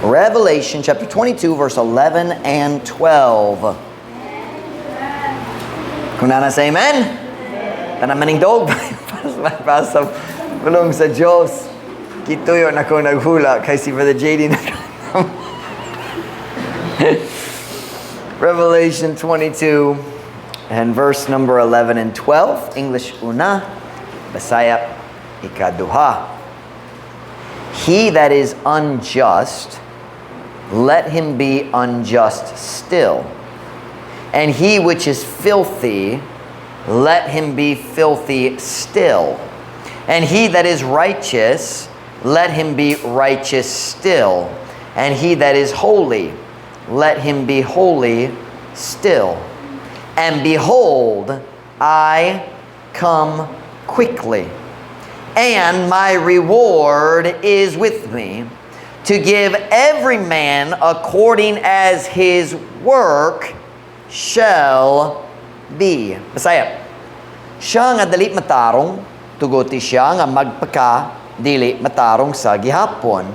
Revelation chapter 22, verse 11 and 12. Kung nana sa amen? Tanamaning dog. Pasang bulong sa Diyos. Kituyo na ko naghula kay si Brother JD na Revelation 22 and verse number 11 and 12. English una, Bisaya ikaduha. He that is unjust, let him be unjust still. And he which is filthy, let him be filthy still. And he that is righteous, let him be righteous still. And he that is holy, let him be holy still. And behold, I come quickly, and my reward is with me, to give every man according as his work shall be. Bisaya. Siya nga dali matarong, tugoti siya nga magpaka dili matarong sa gihapon.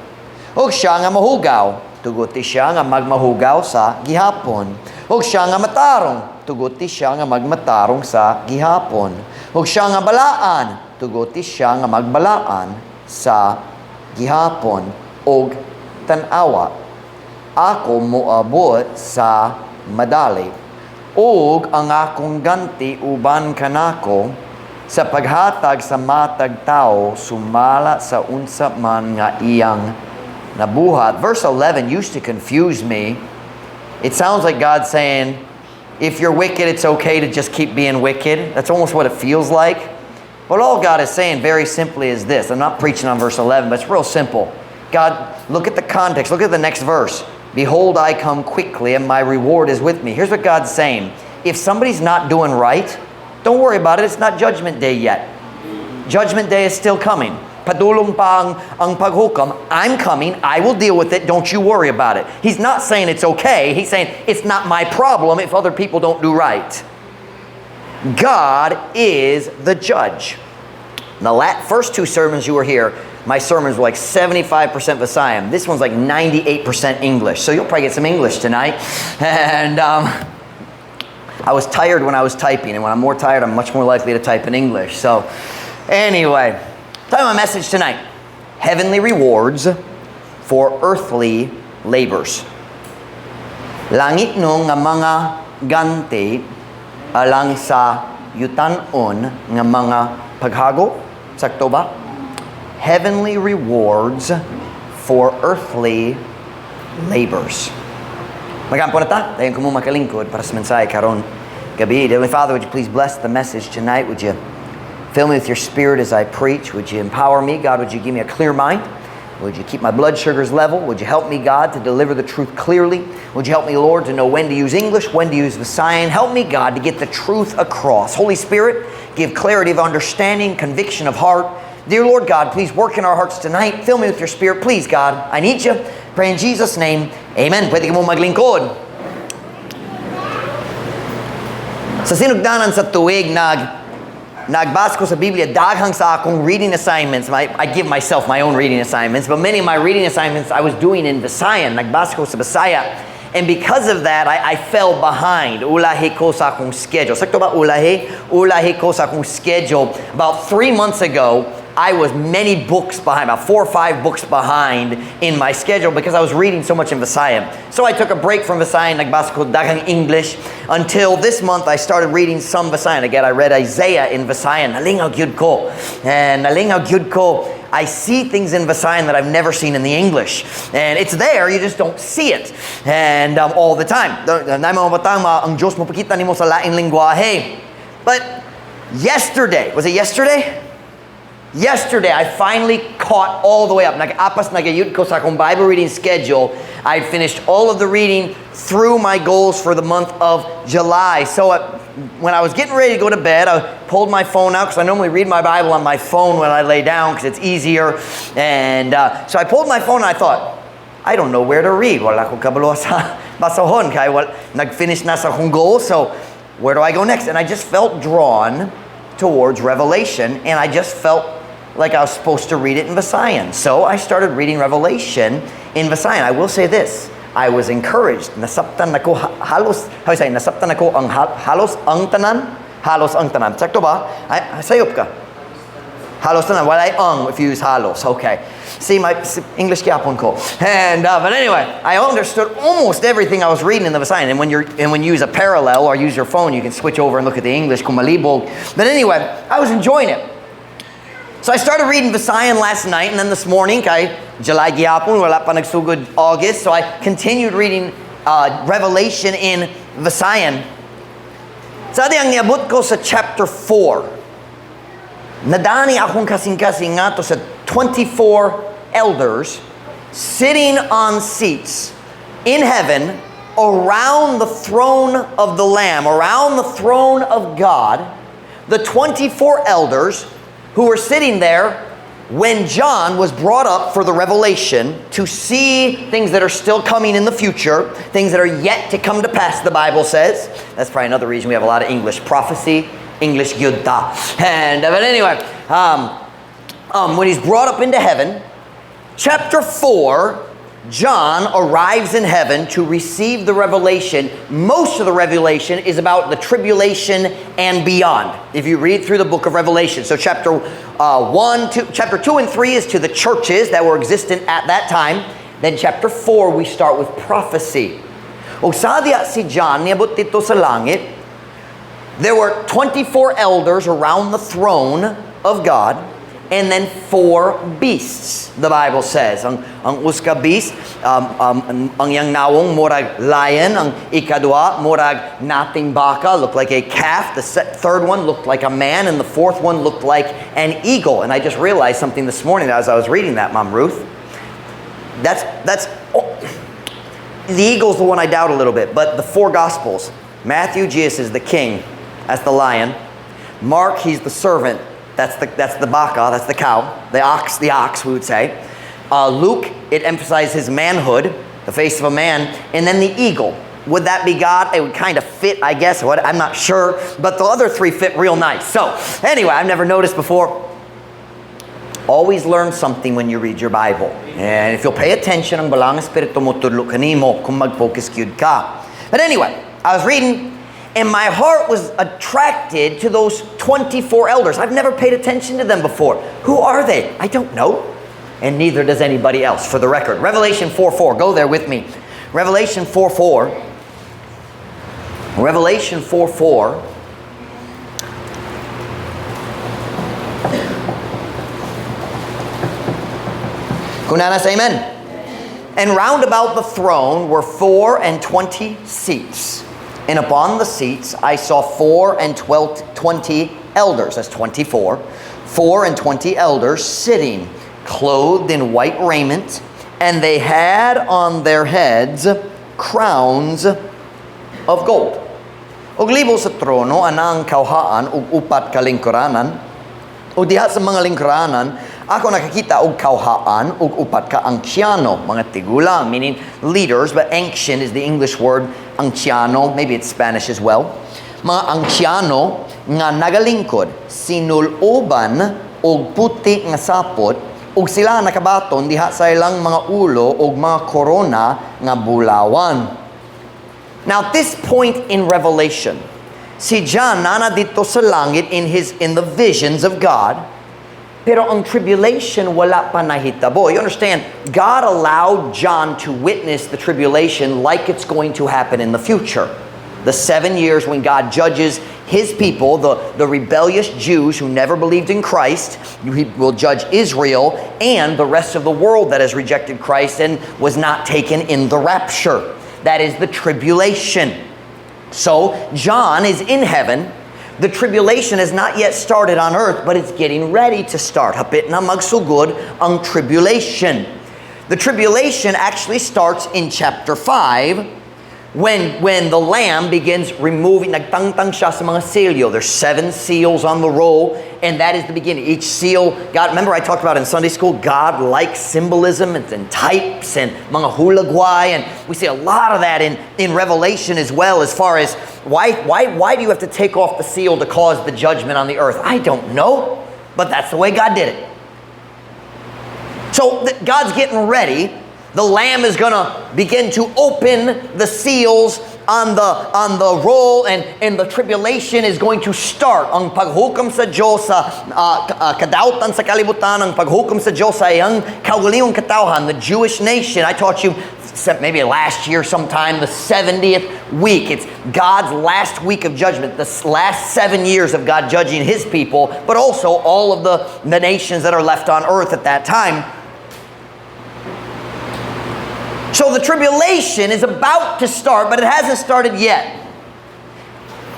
O siya nga mahugaw, tugoti siya nga magmahugaw sa gihapon. O siya nga matarong, tugoti siya nga magmatarong sa gihapon. O siya nga balaan, tugoti siya nga magbalaan sa gihapon. Og tanawa, ako moabot sa madali. Og ang akong ganti uban kanako sa paghatag sa matag tao sumala sa unsa man nga iyang nabuhat. Verse 11 used to confuse me. It sounds like God saying, if you're wicked, it's okay to just keep being wicked. That's almost what it feels like. But all God is saying very simply is this. I'm not preaching on verse 11, but it's real simple. God, look at the context. Look at the next verse. Behold, I come quickly, and my reward is with me. Here's what God's saying. If somebody's not doing right, don't worry about it. It's not Judgment Day yet. Judgment Day is still coming. Padulong pa ang paghukom. I'm coming. I will deal with it. Don't you worry about it. He's not saying it's okay. He's saying it's not my problem if other people don't do right. God is the judge. The first two sermons you were here, my sermons were like 75% Visayas. This one's like 98% English. So you'll probably get some English tonight. And I was tired when I was typing. And when I'm more tired, I'm much more likely to type in English. So anyway, tell my message tonight. Heavenly rewards for earthly labors. Langit no nga mga ganti alang sa yutan-on nga mga paghago. Sakto ba? Heavenly rewards for earthly labors. Magampo na ta. Dayon ko mo makalingkod para sa mensahe karon gabi. Heavenly Father, would you please bless the message tonight? Would you fill me with your spirit as I preach? Would you empower me? God, would you give me a clear mind? Would you keep my blood sugars level? Would you help me, God, to deliver the truth clearly? Would you help me, Lord, to know when to use English, when to use Visayan? Help me, God, to get the truth across. Holy Spirit, give clarity of understanding, conviction of heart. Dear Lord God, please work in our hearts tonight. Fill me with your spirit. Please, God, I need you. Pray in Jesus' name. Amen. Pwede ka mo maglingkod. Sa sinugdanan sa tuig, nagbasa ko sa Biblia, daghang sa akong reading assignments. I give myself my own reading assignments, but many of my reading assignments I was doing in Visayan. Nagbasa ko sa Bisaya. And because of that, I fell behind. Ulahi ko sa akong schedule. Sakto ba ulahi? Ulahi ko sa akong schedule. About 3 months ago, I was many books behind, about 4 or 5 books behind in my schedule because I was reading so much in Visayan. So I took a break from Visayan, nagbasa ko daghang English, until this month I started reading some Visayan. Again, I read Isaiah in Visayan. Nalingaw gyud ko. And nalingaw gyud ko. I see things in Visayan that I've never seen in the English. And it's there, you just don't see it. And all the time. Ang Diyos mo pakita nimo sa laing lingwahe. But yesterday, was it yesterday? Yesterday, I finally caught all the way up. Nag-apas nagayud ko sa akong Bible reading schedule. I finished all of the reading through my goals for the month of July. So when I was getting ready to go to bed, I pulled my phone out because I normally read my Bible on my phone when I lay down because it's easier. And so I pulled my phone and I thought, I don't know where to read. Wala ko kabalo sa basahon kaya nag-finish na sa akong goal. So where do I go next? And I just felt drawn towards Revelation, and I just felt like I was supposed to read it in Visayan. So I started reading Revelation in Visayan. I will say this, I was encouraged. Nasabtan ako halos, how you say, nasabtan ako ang halos ang tanan? Halos ang tanan. Sakto ba? Ay, sayop ka. Halos tanan. Walay ang if you use halos. Okay. See, my English gyapon ko. And but anyway, I understood almost everything I was reading in the Visayan. And when you use a parallel or use your phone, you can switch over and look at the English kung malibog. But anyway, I was enjoying it. So I started reading Visayan last night, and then this morning, kay July gyapon, wala pa nagsugod August, so I continued reading Revelation in Visayan. Sa di ang niabot ko sa chapter 4. Nadani akong kasing-kasing nga to sa 24 elders sitting on seats in heaven around the throne of the Lamb, around the throne of God, the 24 elders who were sitting there when John was brought up for the revelation to see things that are still coming in the future, things that are yet to come to pass, the Bible says. That's probably another reason we have a lot of English prophecy, English yudda. And but anyway, when he's brought up into heaven, chapter 4, John arrives in heaven to receive the revelation. Most of the revelation is about the tribulation and beyond. If you read through the book of Revelation. So chapter 2 and 3 is to the churches that were existent at that time. Then chapter 4, we start with prophecy. O sadya si John, niabot dito sa langit, there were 24 elders around the throne of God. And then 4 beasts, the Bible says. Ang uska beast, ang yang nawong murag lion, ang ikadwa murag nating baka, looked like a calf. The third one looked like a man, and the fourth one looked like an eagle. And I just realized something this morning as I was reading that, Mom Ruth. The eagle's the one I doubt a little bit, but the 4 Gospels. Matthew, Jesus is the king. That's the lion. Mark, he's the servant. That's the baka, that's the cow. The ox, we would say. Luke, it emphasizes his manhood, the face of a man. And then the eagle. Would that be God? It would kind of fit, I guess. I'm not sure. But the other 3 fit real nice. So, anyway, I've never noticed before. Always learn something when you read your Bible. And if you'll pay attention, ang balang espiritu mo tudlo kanimo kung mag-focus gyud ka. But anyway, I was reading, and my heart was attracted to those 24 elders. I've never paid attention to them before. Who are they? I don't know. And neither does anybody else, for the record. Revelation 4:4. Go there with me. Revelation 4:4. Revelation 4:4. Kunanas, amen. And round about the throne were 24 seats. And upon the seats I saw 20 elders, that's 24, 24 elders sitting, clothed in white raiment, and they had on their heads crowns of gold. Og libo sa trono anang kauhaan ug upat ka lingkuranan. O diha sa mga lingkuranan, ako nakakita og kauhaan ug upat ka anciano, mga tigulang, meaning leaders, but ancient is the English word anciano, maybe it's Spanish as well. Mga anciano nga nagalingkod, sinuloban og puti nga sapot, ug sila nakabaton diha sa ilang mga ulo og mga korona nga bulawan. Now at this point in Revelation, si John nana dito sa langit in the visions of God. Pero ang tribulation wala pa nahitabo. You understand, God allowed John to witness the tribulation like it's going to happen in the future. The 7 years when God judges His people, the rebellious Jews who never believed in Christ. He will judge Israel and the rest of the world that has rejected Christ and was not taken in the rapture. That is the tribulation. So John is in heaven. The tribulation has not yet started on earth, but it's getting ready to start. Hapit na magsugod ang tribulation. The tribulation actually starts in chapter 5 when the Lamb begins removing, nagtangtang siya sa mga selyo. There's 7 seals on the roll, and that is the beginning. Each seal, God, remember I talked about in Sunday school, God likes symbolism and types and mga hulagway, and we see a lot of that in Revelation as well, as far as why do you have to take off the seal to cause the judgment on the earth? I don't know, but that's the way God did it. So God's getting ready. The Lamb is going to begin to open the seals on the roll, and the tribulation is going to start. Ang paghukom sa Diyos sa kadautan sa kalibutan, ang paghukom sa Diyos sa iyang kaugalingong katawhan, the Jewish nation. I taught you maybe last year sometime, the 70th week. It's God's last week of judgment, the last 7 years of God judging His people, but also all of the nations that are left on earth at that time. So the tribulation is about to start, but it hasn't started yet.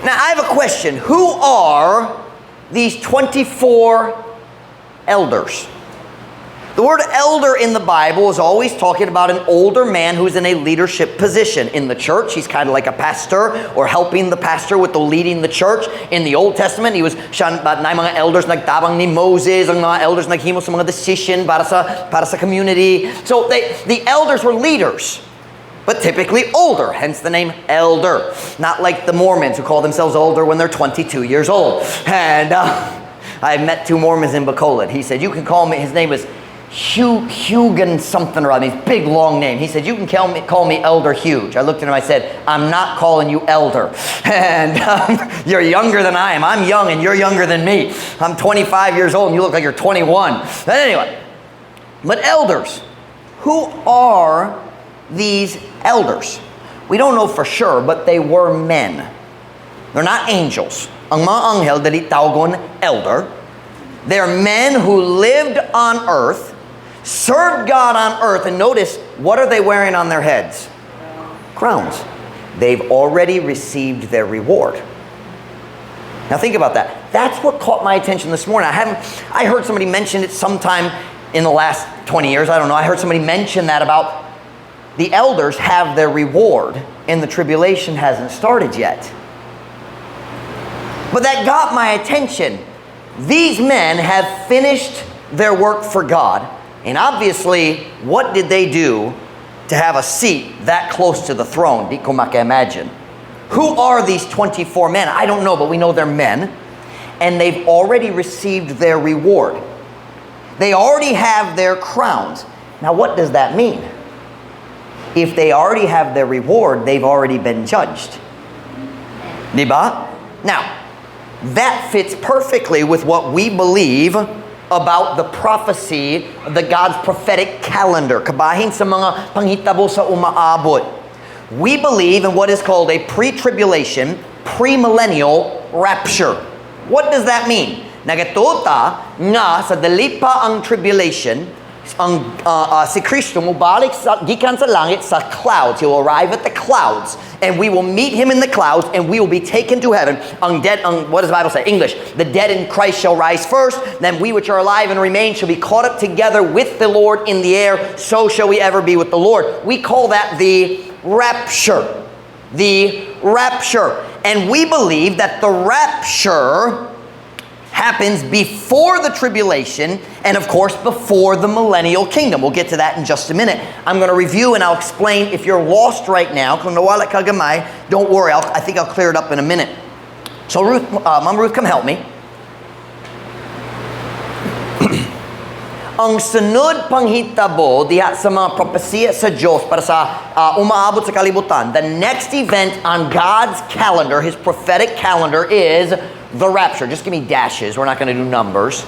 Now I have a question. Who are these 24 elders? The word elder in the Bible is always talking about an older man who's in a leadership position. In the church, he's kind of like a pastor or helping the pastor with the leading the church. In the Old Testament, he was siya na mga elders nagtabang ni Moses, ang mga elders naghimo sa mga decision para sa community. So the elders were leaders, but typically older, hence the name elder. Not like the Mormons who call themselves older when they're 22 years old. And I met 2 Mormons in Bacolod. He said, you can call me, his name was Hugan something or other, his big long name. He said, you can call me Elder Huge. I looked at him, I said, I'm not calling you Elder. And you're younger than I am. I'm young and you're younger than me. I'm 25 years old and you look like you're 21. But anyway, but elders, who are these elders? We don't know for sure, but they were men. They're not angels. Ang mga anghel dali tawgon elder. They're men who lived on earth, served God on earth, and notice, what are they wearing on their heads? Crowns. They've already received their reward. Now think about that. That's what caught my attention this morning. I heard somebody mention it sometime in the last 20 years. I don't know. I heard somebody mention that about the elders have their reward and the tribulation hasn't started yet. But that got my attention. These men have finished their work for God. And obviously, what did they do to have a seat that close to the throne? Di ko maka-imagine. Who are these 24 men? I don't know, but we know they're men. And they've already received their reward. They already have their crowns. Now, what does that mean? If they already have their reward, they've already been judged. Diba? Now, that fits perfectly with what we believe about the prophecy, the God's prophetic calendar. Kabahin sa mga panghitabo sa umaabot. We believe in what is called a pre-tribulation, premillennial rapture. What does that mean? Nagatuta nga sa dali pa ang tribulation, ang si Kristo mubalik gikan sa langit sa clouds. He will arrive at the clouds, and we will meet Him in the clouds, and we will be taken to heaven. What does the Bible say? English. The dead in Christ shall rise first, then we which are alive and remain shall be caught up together with the Lord in the air. So shall we ever be with the Lord. We call that the rapture. The rapture. And we believe that the rapture happens before the tribulation and, of course, before the millennial kingdom. We'll get to that in just a minute. I'm going to review and I'll explain. If you're lost right now, don't worry. I think I'll clear it up in a minute. So, Mom Ruth, come help me. Ang sunod panghitabo diha sa mga propesya sa Diyos para sa umaabot sa kalibutan. The next event on God's calendar, His prophetic calendar, is the rapture. Just give me dashes. We're not going to do numbers.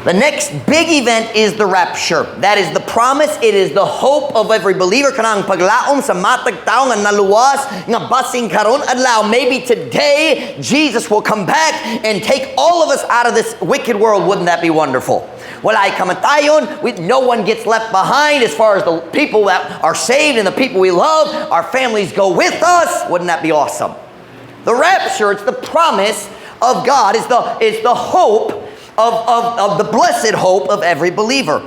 The next big event is the rapture. That is the promise. It is the hope of every believer. Kanang paglaom sa matag tao nga naluwas nga basing karon adlaw. Maybe today Jesus will come back and take all of us out of this wicked world. Wouldn't that be wonderful? Walay kamatayon. No one gets left behind as far as the people that are saved and the people we love. Our families go with us. Wouldn't that be awesome? The rapture, it's the promise of God. It's the hope of the blessed hope of every believer.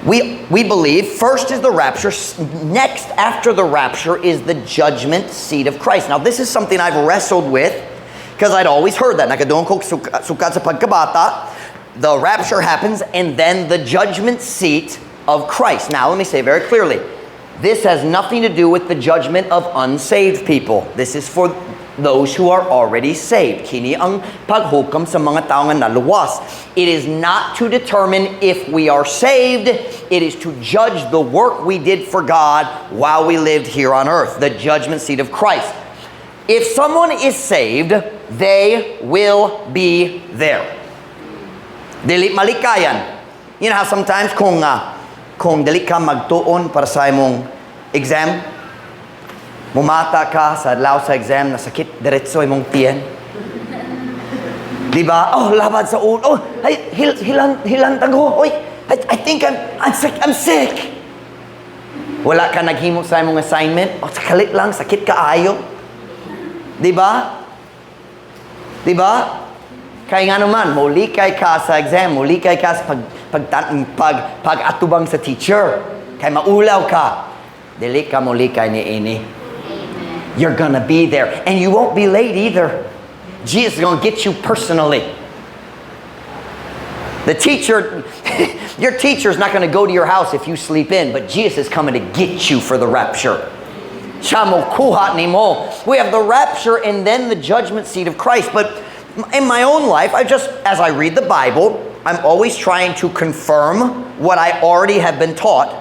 We believe first is the rapture. Next, after the rapture, is the judgment seat of Christ. Now, this is something I've wrestled with because I'd always heard that. Nakadung ko sukat sa pagkabata. The rapture happens and then the judgment seat of Christ. Now, let me say very clearly, this has nothing to do with the judgment of unsaved people. This is for those who are already saved. Kini ang paghukom sa mga tao nga naluwas. It is not to determine if we are saved. It is to judge the work we did for God while we lived here on earth. The judgment seat of Christ. If someone is saved, they will be there. Dili malikayan. You know how sometimes kung dili ka magtuon para sa imong exam, mumata ka sa adlaw sa exam, nasakit diretso imong tiyan. Diba? Oh, labad sa ulo. Oh, ay, hilantag ho. Oy, I think I'm sick. I'm sick. Wala ka naghimo sa imong assignment. Oh, sakalit lang, sakit ka ayo. Diba? Diba? Kaya nga naman, mulikay ka sa exam, mulikay ka sa pag-atubang sa teacher. Kaya maulaw ka. Dili ka mulikay ni ini. You're gonna be there. And you won't be late either. Jesus is gonna get you personally. The teacher, your teacher's not gonna go to your house if you sleep in, but Jesus is coming to get you for the rapture. We have the rapture and then the judgment seat of Christ. But in my own life, as I read the Bible, I'm always trying to confirm what I already have been taught.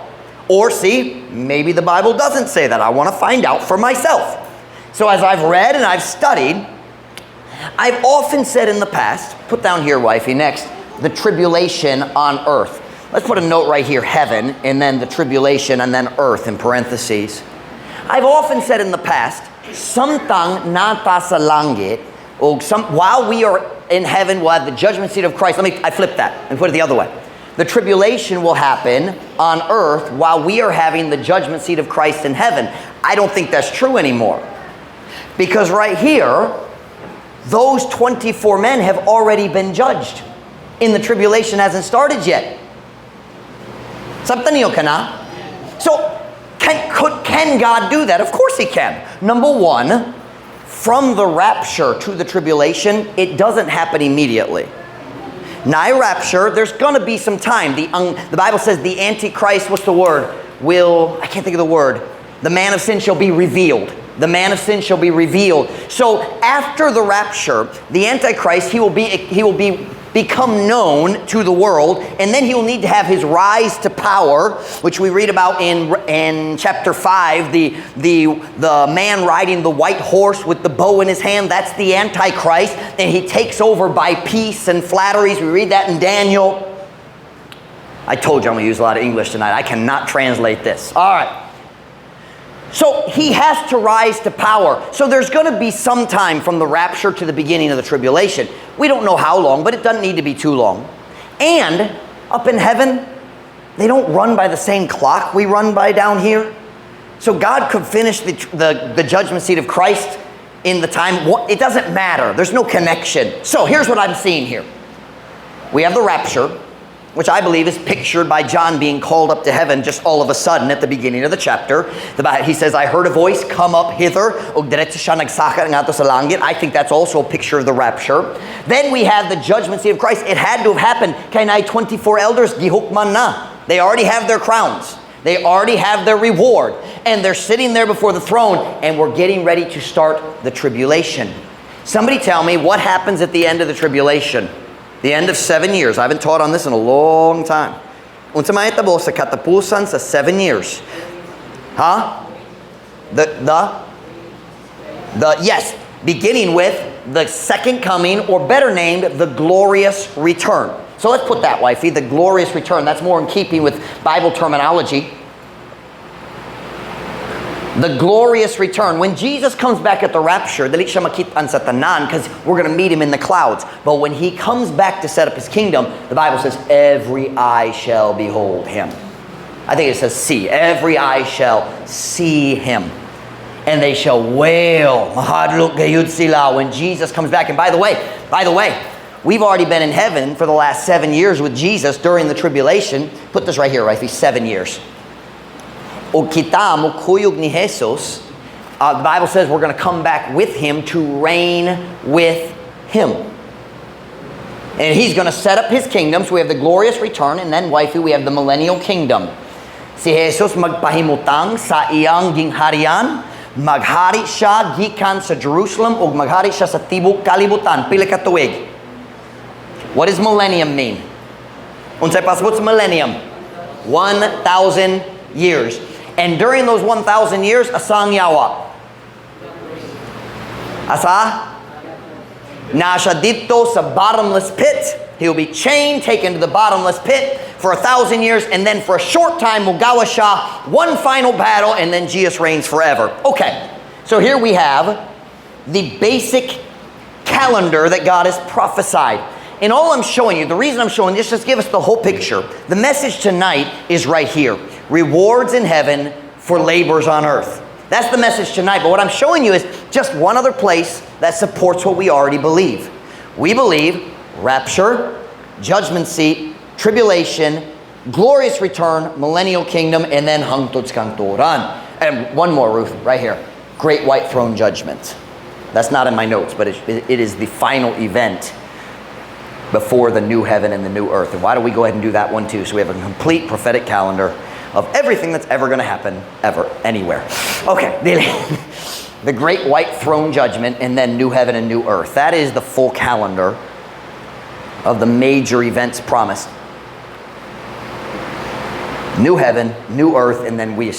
Or see, maybe the Bible doesn't say that. I want to find out for myself. So as I've read and I've studied, I've often said in the past, put down here, wifey, next, the tribulation on earth. Let's put a note right here, heaven, and then the tribulation, and then earth in parentheses. I've often said in the past, samtang nata sa langit, while we are in heaven, we'll have the judgment seat of Christ. I flip that and put it the other way. The tribulation will happen on earth while we are having the judgment seat of Christ in heaven. I don't think that's true anymore. Because right here, those 24 men have already been judged. And the tribulation hasn't started yet. Sabtaniyo ka na? So, can God do that? Of course He can. Number one, from the rapture to the tribulation, it doesn't happen immediately. Nigh rapture, there's going to be some time. The Bible says the Antichrist, what's the word? I can't think of the word. The man of sin shall be revealed. The man of sin shall be revealed. So after the rapture, the Antichrist, he will become known to the world, and then he will need to have his rise to power, which we read about in chapter 5, the man riding the white horse with the bow in his hand. That's the Antichrist, and he takes over by peace and flatteries. We read that in Daniel. I told you I'm going to use a lot of English tonight. I cannot translate this. All right. So he has to rise to power. So there's going to be some time from the rapture to the beginning of the tribulation. We don't know how long, but it doesn't need to be too long. And up in heaven, they don't run by the same clock we run by down here. So God could finish the judgment seat of Christ in the time. It doesn't matter. There's no connection. So here's what I'm seeing here. We have the rapture, which I believe is pictured by John being called up to heaven just all of a sudden at the beginning of the chapter. He says, I heard a voice, come up hither. I think that's also a picture of the rapture. Then we have the judgment seat of Christ. It had to have happened. Kainai 24 elders, gihukman na. They already have their crowns. They already have their reward. And they're sitting there before the throne, and we're getting ready to start the tribulation. Somebody tell me what happens at the end of the tribulation. The end of 7 years. I haven't taught on this in a long time. Unsa mahitabo sa katapusan sa 7 years? Huh? Yes, beginning with the second coming, or better named, the glorious return. So let's put that, wifey, the glorious return. That's more in keeping with Bible terminology. The glorious return. When Jesus comes back at the rapture, dali siya makitaan sa tanan because we're going to meet Him in the clouds. But when He comes back to set up His kingdom, the Bible says, every eye shall behold Him. I think it says see. Every eye shall see Him. And they shall wail. Mahadlok gayud sila when Jesus comes back. And by the way, we've already been in heaven for the last 7 years with Jesus during the tribulation. Put this right here, right? 7 years. O kita mo kuyog ni Jesus, the Bible says we're going to come back with Him to reign with Him. And He's going to set up His kingdom. So we have the glorious return, and then, wifey, we have the millennial kingdom. Si Jesus magpahimutang sa iyang gingharian, Maghari siya gikan sa Jerusalem ug maghari siya sa tibok kalibutan pila ka tuig. What does millennium mean? Unsay pasabot sa millennium? 1,000 years. And during those 1,000 years, asang yawa? Asa? Nasha dito sa bottomless pit. He'll be chained, taken to the bottomless pit for 1,000 years, and then for a short time, mugawa siya, one final battle, and then Jesus reigns forever. Okay, so here we have the basic calendar that God has prophesied. And all I'm showing you, the reason I'm showing this, just give us the whole picture. The message tonight is right here. Rewards in heaven for labors on earth. That's the message tonight. But what I'm showing you is just one other place that supports what we already believe. We believe rapture, judgment seat, tribulation, glorious return, millennial kingdom, and then hangtod kang turan. And one more, Ruth, right here. Great white throne judgment. That's not in my notes, but it is the final event before the new heaven and the new earth. And why don't we go ahead and do that one too? So we have a complete prophetic calendar of everything that's ever going to happen, ever, anywhere. Okay, the great white throne judgment and then new heaven and new earth. That is the full calendar of the major events promised. New heaven, new earth, and then we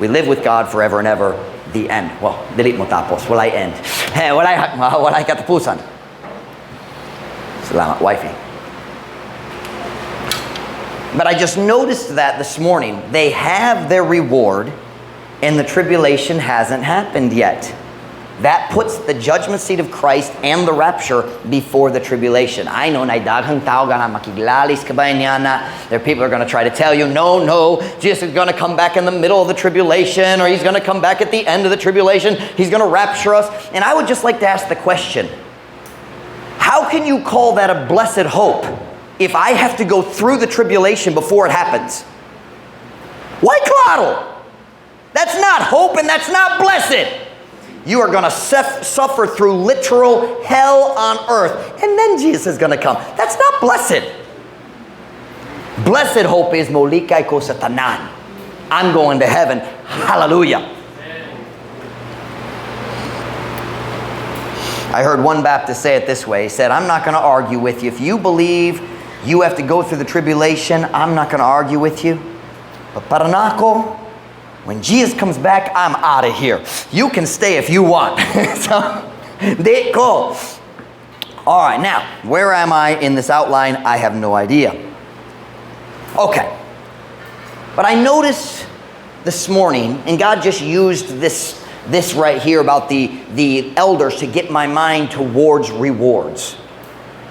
live with God forever and ever. The end. Well, dili mo tapos. Walay end. Walay katapusan. Salamat, wifey. But I just noticed that this morning. They have their reward, and the tribulation hasn't happened yet. That puts the judgment seat of Christ and the rapture before the tribulation. I know na daghang tao gana makiglalis kabayan niya na. There are people who are going to try to tell you, no, Jesus is going to come back in the middle of the tribulation, or he's going to come back at the end of the tribulation. He's going to rapture us. And I would just like to ask the question, how can you call that a blessed hope if I have to go through the tribulation before it happens? Why claro? That's not hope and that's not blessed. You are going to suffer through literal hell on earth, and then Jesus is going to come. That's not blessed. Blessed hope is molikay ko sa tanan. I'm going to heaven. Hallelujah. I heard one Baptist say it this way. He said, I'm not going to argue with you. If you believe you have to go through the tribulation, I'm not going to argue with you. But paranako, when Jesus comes back, I'm out of here. You can stay if you want. So, there go. All right, now, where am I in this outline? I have no idea. Okay. But I noticed this morning, and God just used this right here about the elders to get my mind towards rewards.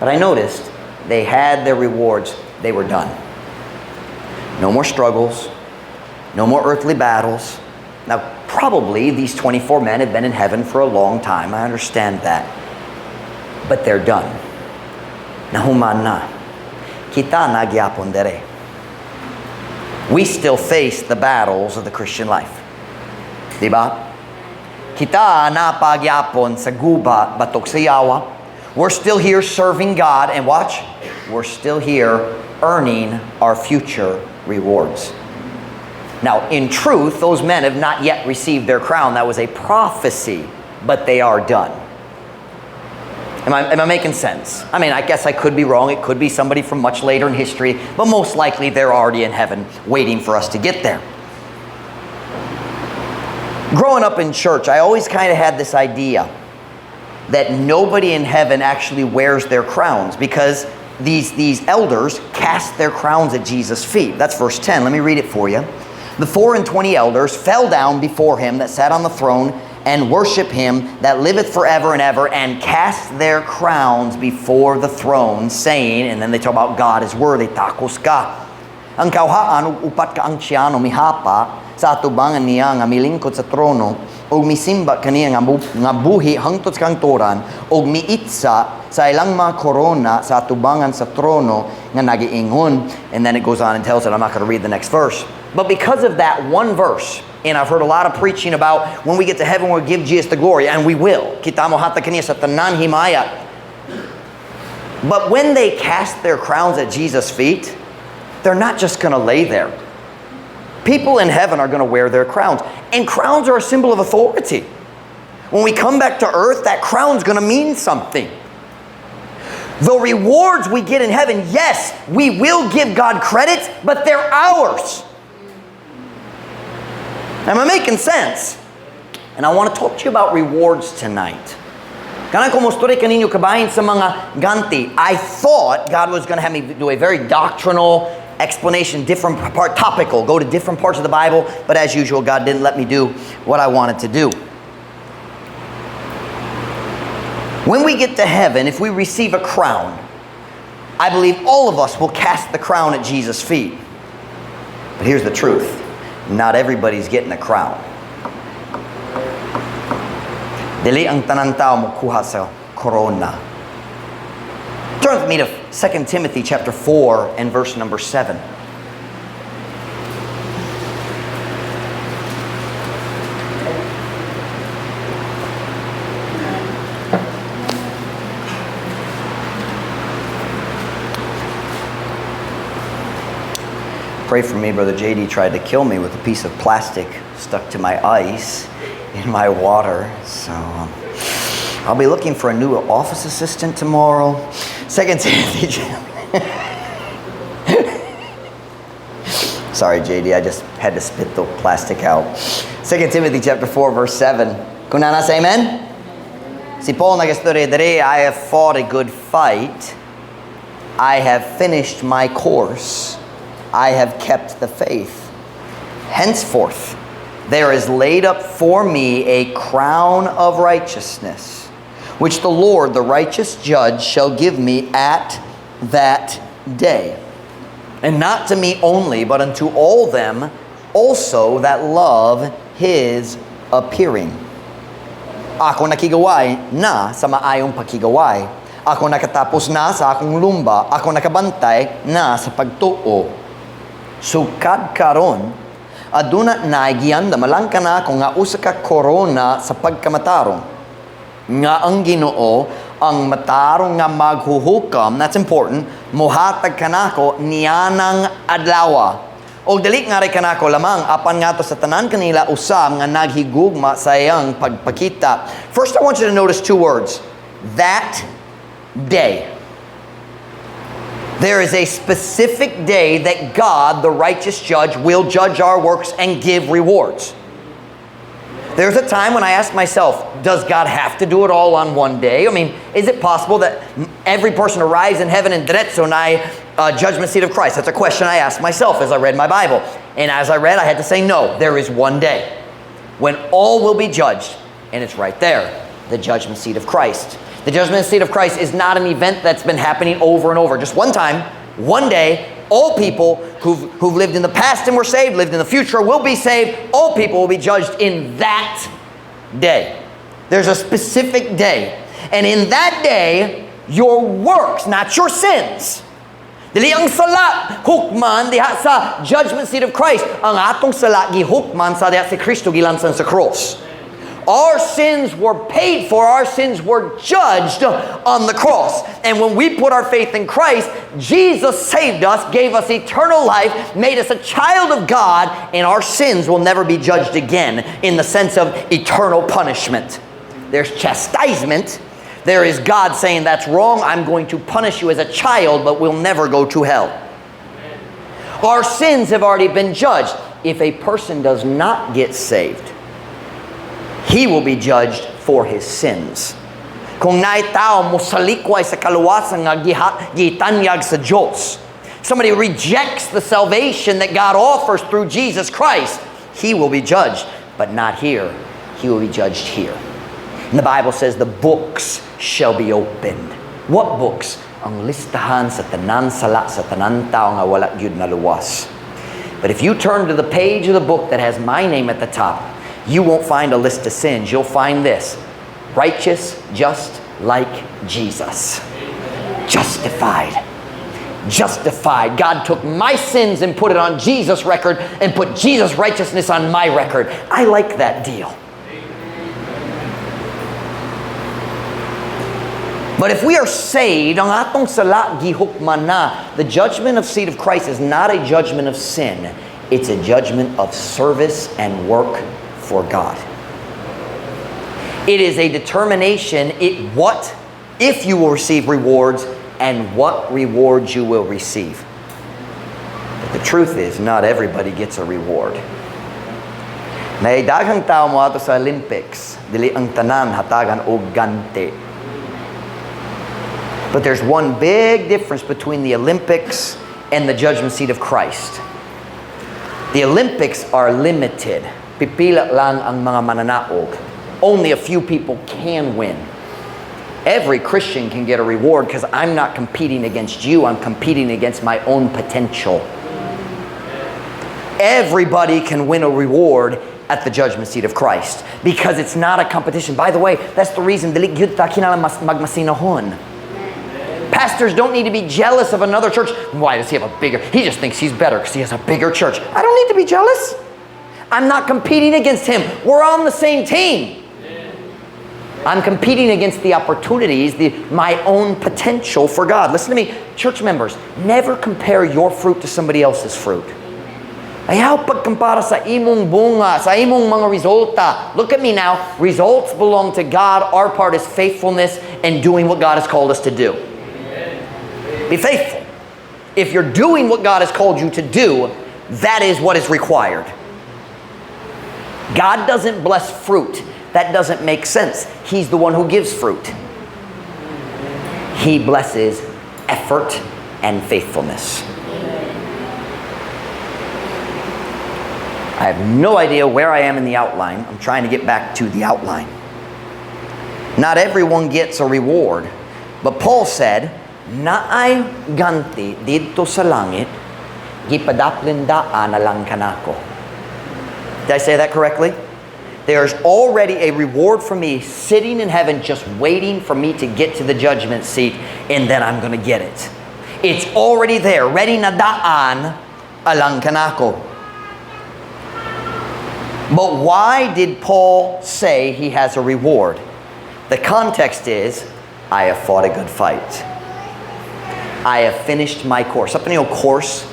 But I noticed they had their rewards. They were done. No more struggles. No more earthly battles. Now, probably these 24 men have been in heaven for a long time. I understand that. But they're done. Nahuman na. Kita na gyapon dere. We still face the battles of the Christian life. Diba? Kita na pagyapon sa guba batok sa yawa. We're still here serving God, and watch, we're still here earning our future rewards. Now, in truth, those men have not yet received their crown. That was a prophecy, but they are done. Am I making sense? I mean, I guess I could be wrong. It could be somebody from much later in history, but most likely they're already in heaven waiting for us to get there. Growing up in church, I always kind of had this idea that nobody in heaven actually wears their crowns, because these elders cast their crowns at Jesus' feet. That's verse 10. Let me read it for you. The 24 elders fell down before him that sat on the throne and worship him that liveth forever and ever, and cast their crowns before the throne, saying, and then they talk about God is worthy, takos ka. Ang kauhaan upat ka ang tiyano mihapa sa atubangan niya nga milingkod sa trono, og misimba kaniya nga buhi hangtod kang toran, og miitsa sa ilang mga korona sa atubangan sa trono nga nagiingon. And then it goes on and tells it. I'm not going to read the next verse. But because of that one verse, and I've heard a lot of preaching about when we get to heaven, we'll give Jesus the glory, and we will. Kita mo hata kaniya sa tanan himaya. But when they cast their crowns at Jesus' feet, they're not just going to lay there. People in heaven are going to wear their crowns. And crowns are a symbol of authority. When we come back to earth, that crown's going to mean something. The rewards we get in heaven, yes, we will give God credit, but they're ours. Am I making sense? And I want to talk to you about rewards tonight. Kanang kumustory kaninyo kabahin sa mga ganti. I thought God was going to have me do a very doctrinal explanation, different part, topical, go to different parts of the Bible, but as usual, God didn't let me do what I wanted to do. When we get to heaven, if we receive a crown, I believe all of us will cast the crown at Jesus' feet. But here's the truth. Not everybody's getting a crown. Dili ang tanan tao mokuha sa corona. Turn with me to 2 Timothy chapter 4 and verse number 7. Pray for me, Brother JD tried to kill me with a piece of plastic stuck to my ice in my water. So I'll be looking for a new office assistant tomorrow. 2 Timothy. Sorry, JD, I just had to spit the plastic out. 2 Timothy chapter 4, verse 7. Kung nasa amen? Si Paul nagastorya dere, I have fought a good fight. I have finished my course. I have kept the faith. Henceforth, there is laid up for me a crown of righteousness, which the Lord, the righteous judge, shall give me at that day. And not to me only, but unto all them also that love His appearing. Ako nakigaway na sa maayong pakigaway. Ako nakatapos na sa akong lumba. Ako nakabantay na sa pagtuo. Sukad karon, aduna na giyanda malangka na ako nga usa ka korona sa pagkamatarong. Nga ang Ginoo ang matarong nga maghuhukam, that's important, muhatag kanako niyanang adlaw. Og dali nga ray kanako lamang apan nga to sa tanan kanila usam nga naghigugma sa iyang pagpakita. First, I want you to notice two words. That day. There is a specific day that God, the righteous judge, will judge our works and give rewards. There's a time when I ask myself, does God have to do it all on one day? I mean, is it possible that every person arrives in heaven in diretso na judgment seat of Christ? That's a question I asked myself as I read my Bible. And as I read, I had to say, no, there is one day when all will be judged. And it's right there, the judgment seat of Christ. The judgment seat of Christ is not an event that's been happening over and over. Just one time, one day, all people who've lived in the past and were saved, lived in the future, will be saved. All people will be judged in that day. There's a specific day. And in that day, your works, not your sins. Dili ang sala, hukman diha sa judgment seat of Christ. Ang atong sala, gihukman sa diha si Kristo gilansan sa cross. Our sins were paid for. Our sins were judged on the cross. And when we put our faith in Christ, Jesus saved us, gave us eternal life, made us a child of God, and our sins will never be judged again in the sense of eternal punishment. There's chastisement. There is God saying, that's wrong. I'm going to punish you as a child, but we'll never go to hell. Our sins have already been judged. If a person does not get saved, he will be judged for his sins. Kung naay tao musalikway sa kaluwasan nga gitanyag sa Diyos, somebody rejects the salvation that God offers through Jesus Christ, he will be judged, but not here. He will be judged here. And the Bible says the books shall be opened. What books? Ang listahan sa tanan sala sa tanan tao nga wala gyud naluwas. But if you turn to the page of the book that has my name at the top, you won't find a list of sins. You'll find this: righteous, just like Jesus. Justified. Justified. God took my sins and put it on Jesus' record and put Jesus' righteousness on my record. I like that deal. But if we are saved, ang atong sala gihukman na. The judgment of seat of Christ is not a judgment of sin. It's a judgment of service and work for God. It is a determination if you will receive rewards and what rewards you will receive. But the truth is, not everybody gets a reward. May daghang tao mo ato sa Olympics, dili ang tanan hatagan og ganti. But there's one big difference between the Olympics and the judgment seat of Christ. The Olympics are limited. Pipila lang ang mga mananaog. Only a few people can win. Every Christian can get a reward because I'm not competing against you. I'm competing against my own potential. Everybody can win a reward at the judgment seat of Christ because it's not a competition. By the way, that's the reason dili gyud ta kinahanglan magmasinahon. Pastors don't need to be jealous of another church. Why does he have a bigger? He just thinks he's better because he has a bigger church. I don't need to be jealous. I'm not competing against him. We're on the same team. I'm competing against the opportunities, my own potential for God. Listen to me, church members, never compare your fruit to somebody else's fruit. Ayaw pagkumpara sa imong bunga, sa imong mga resulta. Look at me now. Results belong to God. Our part is faithfulness and doing what God has called us to do. Be faithful. If you're doing what God has called you to do, that is what is required. God doesn't bless fruit. That doesn't make sense. He's the one who gives fruit. He blesses effort and faithfulness. I have no idea where I am in the outline. I'm trying to get back to the outline. Not everyone gets a reward. But Paul said, naay ganti dito sa langit, gipadaplindaan na lang kanako. Did I say that correctly? There's already a reward for me sitting in heaven just waiting for me to get to the judgment seat, and then I'm going to get it. It's already there, ready na daan alang kanako. But why did Paul say he has a reward? The context is, I have fought a good fight. I have finished my course. Something you know, course?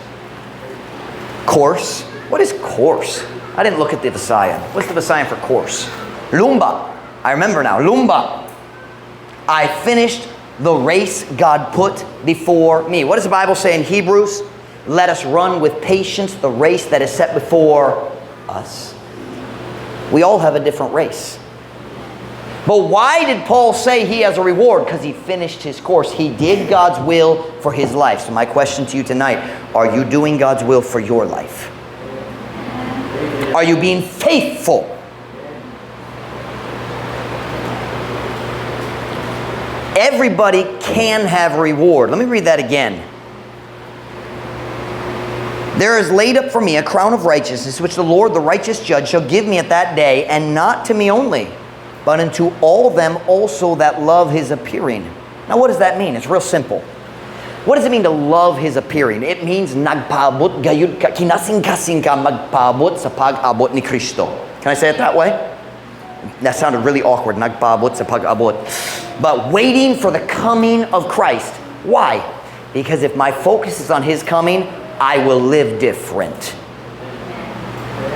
Course? What is course? I didn't look at the Visayan. What's the Visayan for course? Lumba. I remember now. Lumba. I finished the race God put before me. What does the Bible say in Hebrews? Let us run with patience the race that is set before us. We all have a different race. But why did Paul say he has a reward? Because he finished his course. He did God's will for his life. So my question to you tonight, are you doing God's will for your life? Are you being faithful? Everybody can have a reward. Let me read that again. There is laid up for me a crown of righteousness, which the Lord, the righteous judge, shall give me at that day, and not to me only, but unto all them also that love his appearing. Now what does that mean? It's real simple. What does it mean to love his appearing? It means nagpaabot gayud ka, kinasing-kasing ka magpaabot sa pag-abot ni Kristo. Can I say it that way? That sounded really awkward, nagpaabot sa pag-abot. But waiting for the coming of Christ. Why? Because if my focus is on his coming, I will live different.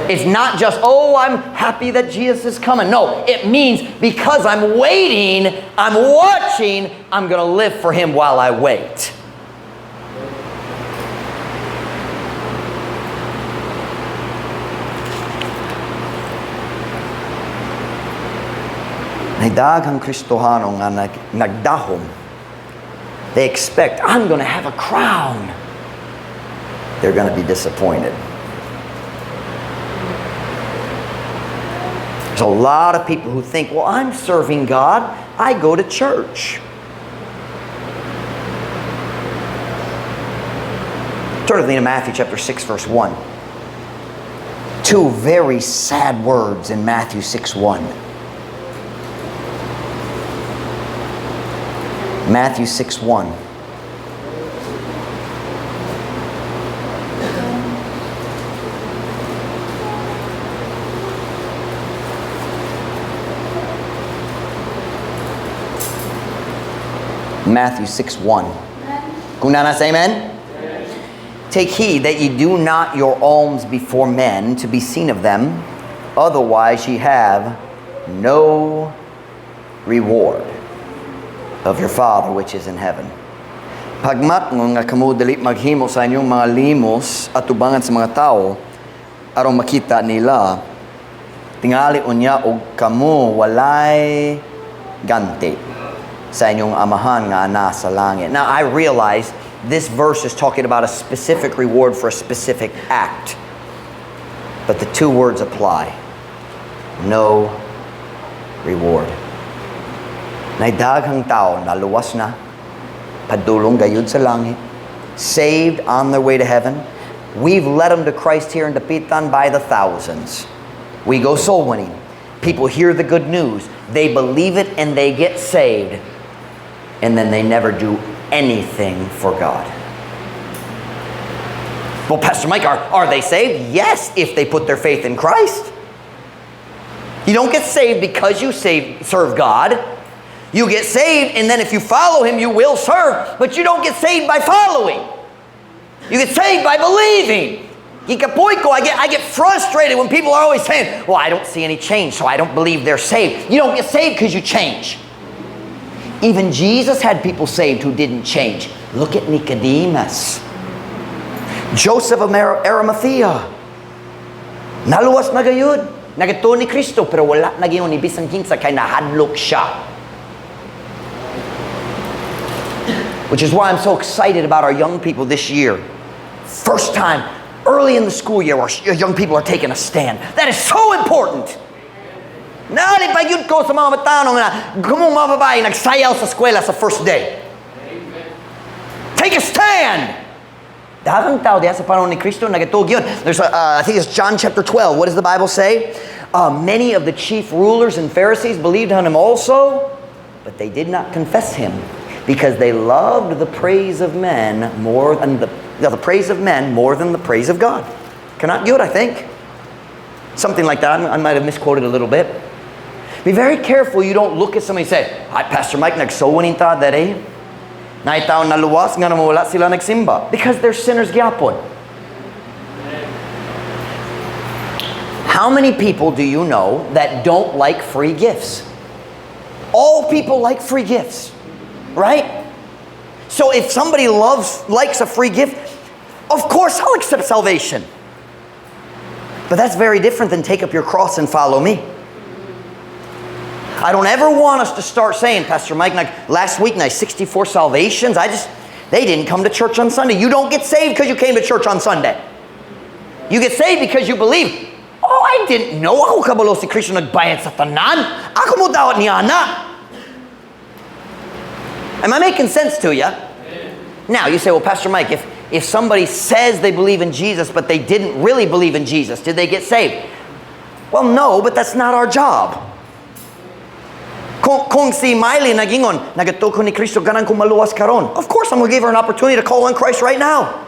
It's not just, oh, I'm happy that Jesus is coming. No, it means because I'm waiting, I'm watching, I'm going to live for him while I wait. Nagdaghang Kristohano nga nagdahom. They expect, I'm going to have a crown. They're going to be disappointed. There's a lot of people who think, well, I'm serving God. I go to church. Turn with me to Matthew chapter 6, verse 1. Two very sad words in Matthew 6:1. Matthew 6:1. Matthew 6:1. Kung nana say amen? Take heed that ye do not your alms before men to be seen of them, otherwise ye have no reward of your Father which is in heaven. Pagmatngon nga kamo dili maghimo sa inyong mga limos at tubangan sa mga tao aron makita nila tingali unya og kamo walay ganti sa inyong amahan nga ana sa langit. Now I realize this verse is talking about a specific reward for a specific act. But the two words apply. No reward. Naidaghang tao na luwas na, padulong gayud sa langit, saved on their way to heaven. We've led them to Christ here in Dapitan by the thousands. We go soul winning. People hear the good news. They believe it and they get saved. And then they never do anything for God. Well, Pastor Mike, are they saved? Yes, if they put their faith in Christ. You don't get saved because you serve God. You get saved, and then if you follow Him, you will serve. But you don't get saved by following. You get saved by believing. I get frustrated when people are always saying, well, I don't see any change, so I don't believe they're saved. You don't get saved because you change. Even Jesus had people saved who didn't change. Look at Nicodemus. Joseph of Arimathea. Naluwas na gayud. Nagatuo ni Kristo, pero wala na gayon ni bisang kinsa kay nahadlok siya. Which is why I'm so excited about our young people this year. First time, early in the school year, our young people are taking a stand. That is so important. Nali pa yun ko sa mga matanong na gumong mga babae nagsayaw sa eskwela sa first day. Take a stand! Dagang tao diya sa panahon ni Kristo nagatog yun. There's I think it's John chapter 12. What does the Bible say? Many of the chief rulers and Pharisees believed on Him also, but they did not confess Him because they loved the praise of men more than the praise of men more than the praise of God. Cannot good, I think. Something like that. I might have misquoted a little bit. Be very careful you don't look at somebody and say, "Ay, Pastor Mike, nagsawanin ta dere. Naitaw na luwas nga naman wala sila nagsimba." Because they're sinners gyapon. How many people do you know that don't like free gifts? All people like free gifts, right? So if somebody likes a free gift, of course I'll accept salvation. But that's very different than take up your cross and follow me. I don't ever want us to start saying, Pastor Mike, like last week, 64 salvations. They didn't come to church on Sunday. You don't get saved because you came to church on Sunday. You get saved because you believe. Oh, I didn't know. Ako kabalo si Kristo nagbayad sa tanan. Ako mo dawat niya na. Am I making sense to you? Now, you say, well, Pastor Mike, if somebody says they believe in Jesus, but they didn't really believe in Jesus, did they get saved? Well, no, but that's not our job. Kung si Miley nagingon, nagatoko ni Kristo ganang kumaluwas karon. Of course, I'm going to give her an opportunity to call on Christ right now.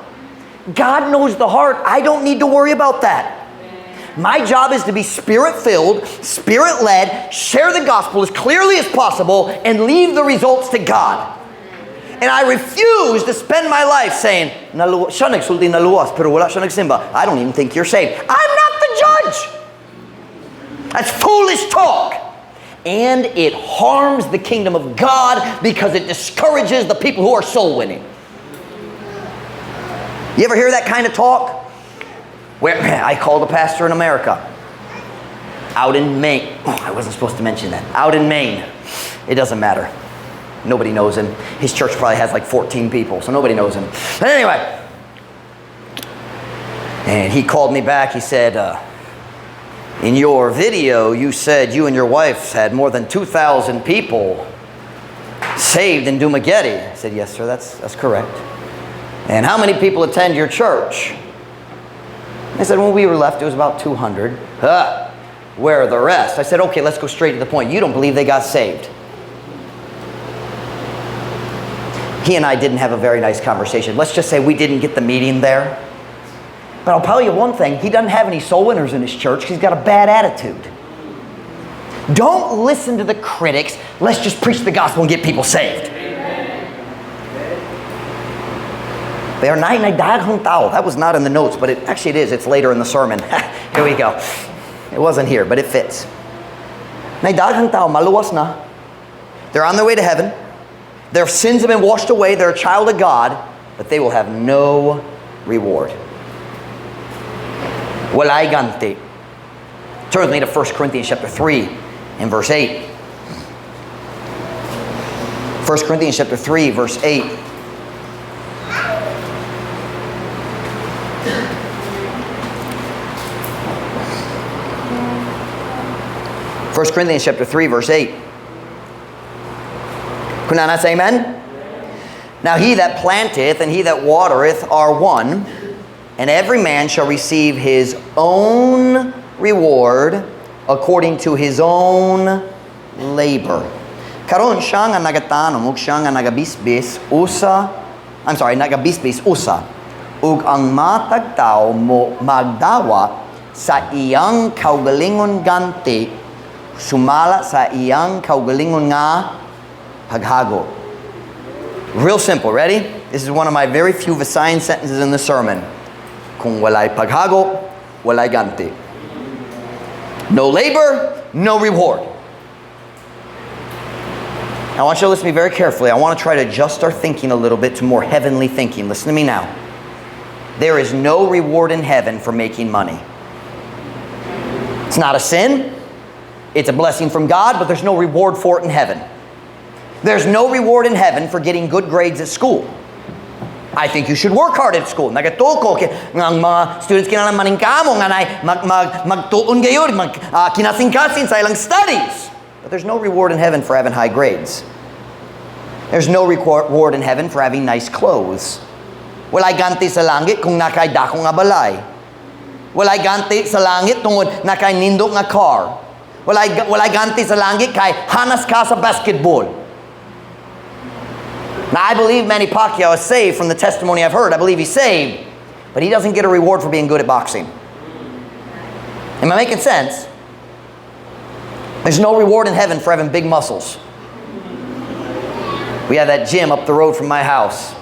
God knows the heart. I don't need to worry about that. My job is to be Spirit-filled, Spirit-led, share the gospel as clearly as possible, and leave the results to God. And I refuse to spend my life saying, siya nagsulti naluwas, pero wala siya nagsimba. I don't even think you're saved. I'm not the judge. That's foolish talk. And it harms the kingdom of God because it discourages the people who are soul winning. You ever hear that kind of talk? Where I called a pastor in America. Out in Maine. Oh, I wasn't supposed to mention that. Out in Maine. It doesn't matter. Nobody knows him. His church probably has like 14 people, so nobody knows him. But anyway. And he called me back. He said, in your video, you said you and your wife had more than 2,000 people saved in Dumaguete. I said, yes, sir, that's correct. And how many people attend your church? I said, when we were left, it was about 200. Where are the rest? I said, okay, let's go straight to the point. You don't believe they got saved. He and I didn't have a very nice conversation. Let's just say we didn't get the meeting there. But I'll tell you one thing, he doesn't have any soul winners in his church. He's got a bad attitude. Don't listen to the critics. Let's just preach the gospel and get people saved. Pero daghang tao. That was not in the notes, but actually it is. It's later in the sermon. Here we go. It wasn't here, but it fits. Daghang tao, maluwas na. They're on their way to heaven. Their sins have been washed away. They're a child of God, but they will have no reward. Walay ganti. Turn with me to 1 Corinthians chapter 3 and verse 8. 1 Corinthians chapter 3, verse 8. First Corinthians chapter 3, verse 8. Kunana say amen? Now he that planteth and he that watereth are one, and every man shall receive his own reward according to his own labor. Karon siya nga nagatanom ug siya nga nagabisbis usa ug ang matag tao mo magdawa sa iyang kaugalingon ganti sumala sa iyang kaugalingon nga paghago. Real simple, ready? This is one of my very few Visayan sentences in the sermon. Kung walay paghago, walay ganti. No labor, no reward. Now I want you to listen to me very carefully. I want to try to adjust our thinking a little bit to more heavenly thinking. Listen to me now. There is no reward in heaven for making money. It's not a sin. It's a blessing from God, but there's no reward for it in heaven. There's no reward in heaven for getting good grades at school. I think you should work hard at school. Nagatoko ng mga students kinalang maningkamo nga magtuon gayon, kinasingkasin sa ilang studies. But there's no reward in heaven for having high grades. There's no reward in heaven for having nice clothes. Walay ganti sa langit kung nakay dako nga balay. Walay ganti sa langit tungod nakay nindot nga car. Walay ganti sa langit kay hanas ka sa basketball. Now, I believe Manny Pacquiao is saved from the testimony I've heard. I believe he's saved. But he doesn't get a reward for being good at boxing. Am I making sense? There's no reward in heaven for having big muscles. We have that gym up the road from my house.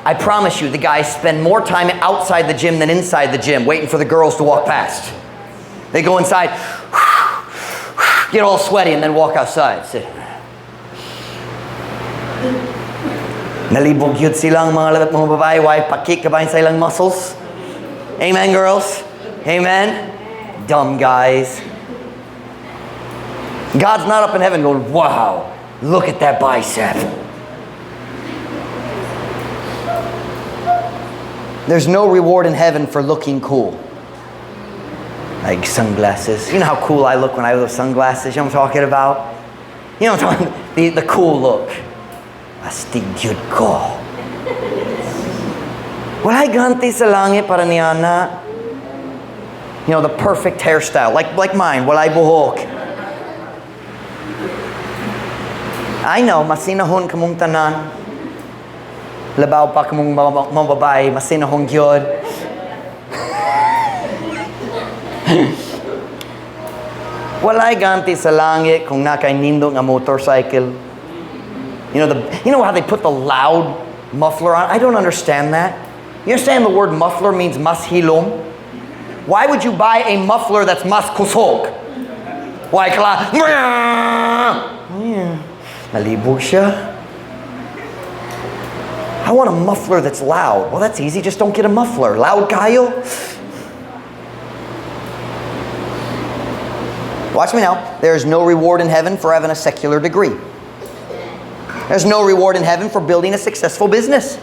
I promise you, the guys spend more time outside the gym than inside the gym, waiting for the girls to walk past. They go inside, get all sweaty, and then walk outside. Sit. Nalibog yun silang mga babae, why pakik kabayan sa ilang muscles. Amen, girls? Amen? Dumb guys. God's not up in heaven going, wow, look at that bicep. There's no reward in heaven for looking cool. Like sunglasses. You know how cool I look when I wear sunglasses? You know what I'm talking about? You know what I'm talking about? The cool look. Astig yun ko. Walay ganti sa langit para niya na. You know, the perfect hairstyle. Like mine, walay buhok. I know, masinahon kamong tanan. Labaw pa kamong mga babae, masinahon gyud. Walay ganti sa langit kung nakay nindo nga motorcycle. You know how they put the loud muffler on? I don't understand that. You understand the word muffler means mas hilom? Why would you buy a muffler that's mas kusog? Why kala? Malibog siya. I want a muffler that's loud. Well, that's easy. Just don't get a muffler. Loud kayo. Watch me now. There is no reward in heaven for having a secular degree. There's no reward in heaven for building a successful business.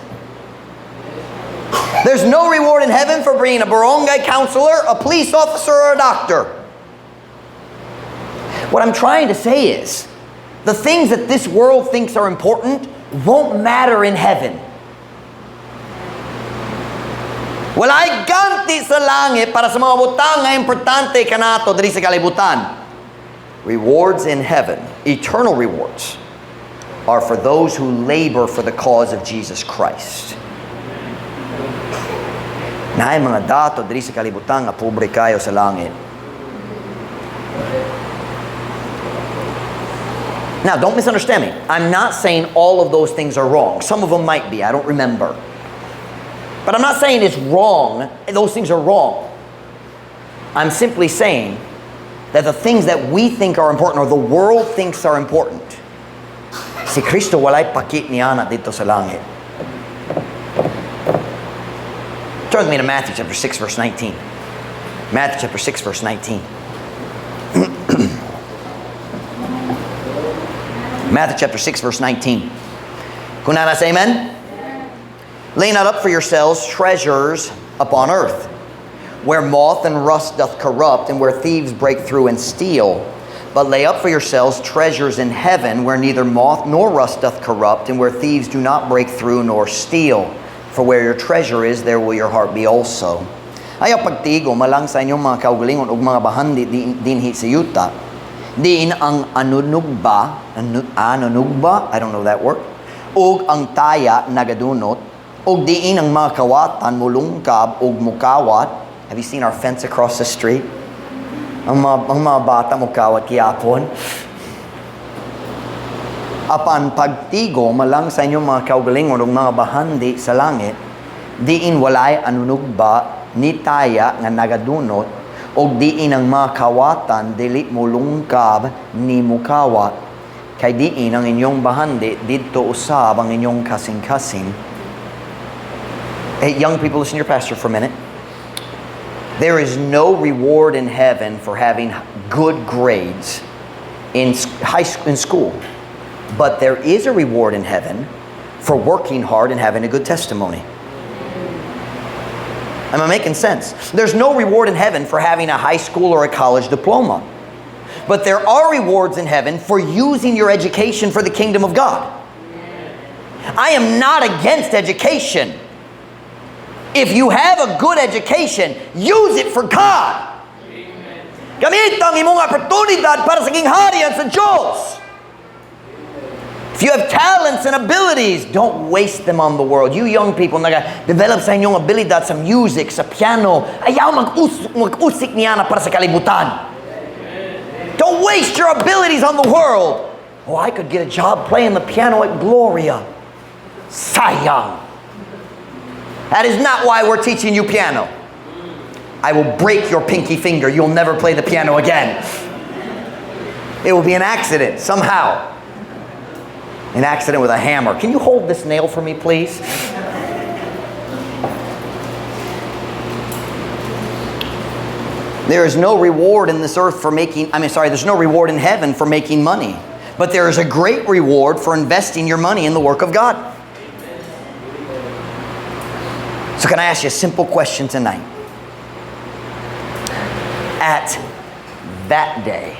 There's no reward in heaven for being a barangay counselor, a police officer, or a doctor. What I'm trying to say is, the things that this world thinks are important won't matter in heaven. Walay ganti sa langit para sa mga butang nga importante kanato diri sa kalibutan. Rewards in heaven, eternal rewards, are for those who labor for the cause of Jesus Christ. Naay mga dato diri sa kalibutan nga pobre kayo sa langit. Now, don't misunderstand me. I'm not saying all of those things are wrong. Some of them might be. I don't remember. But I'm not saying it's wrong. Those things are wrong. I'm simply saying that the things that we think are important or the world thinks are important, si Kristo walay pakit niya na dito sa langit. Turn with me to Matthew chapter 6 verse 19. Matthew chapter 6 verse 19. Matthew chapter 6 verse 19. Kunana say amen? Lay not up for yourselves treasures upon earth, where moth and rust doth corrupt, and where thieves break through and steal. But lay up for yourselves treasures in heaven, where neither moth nor rust doth corrupt, and where thieves do not break through nor steal. For where your treasure is, there will your heart be also. Ayaw pagtigo, malang sa inyong mga kaugalingon ug mga bahandi dinhi sa yuta. Diin ang anunugba, I don't know that word, ug ang taya nagadunot, ug diin ang mga kawatan mulungkab ug mukawat. Have you seen our fence across the street? Ang mga bata mukawat kiyapon. Apan pagtigo malang sa inyong mga kaugalingon ug mga bahandi sa langit, diin walay anunugba ni taya nga nagadunot, og diin ang mga kawatan dili mulungkab ni mukawat, kay diin ang inyong bahandi didto usab ang inyong kasing-kasing. Hey, young people, listen to your pastor for a minute. There is no reward in heaven for having good grades in school, but there is a reward in heaven for working hard and having a good testimony. Am I making sense? There's no reward in heaven for having a high school or a college diploma. But there are rewards in heaven for using your education for the kingdom of God. I am not against education. If you have a good education, use it for God. Gamit ang imong oportunidad para sa kingharian sa Diyos. If you have talents and abilities, don't waste them on the world. You young people, nag-develop sa inyong abilidad sa music, sa piano, ayaw mag-usik niya na para sa kalibutan. Don't waste your abilities on the world. Oh, I could get a job playing the piano at Gloria. Sayang. That is not why we're teaching you piano. I will break your pinky finger. You'll never play the piano again. It will be an accident, somehow. An accident with a hammer. Can you hold this nail for me, please? There is no reward in this earth for there's no reward in heaven for making money. But there is a great reward for investing your money in the work of God. So can I ask you a simple question tonight? At that day,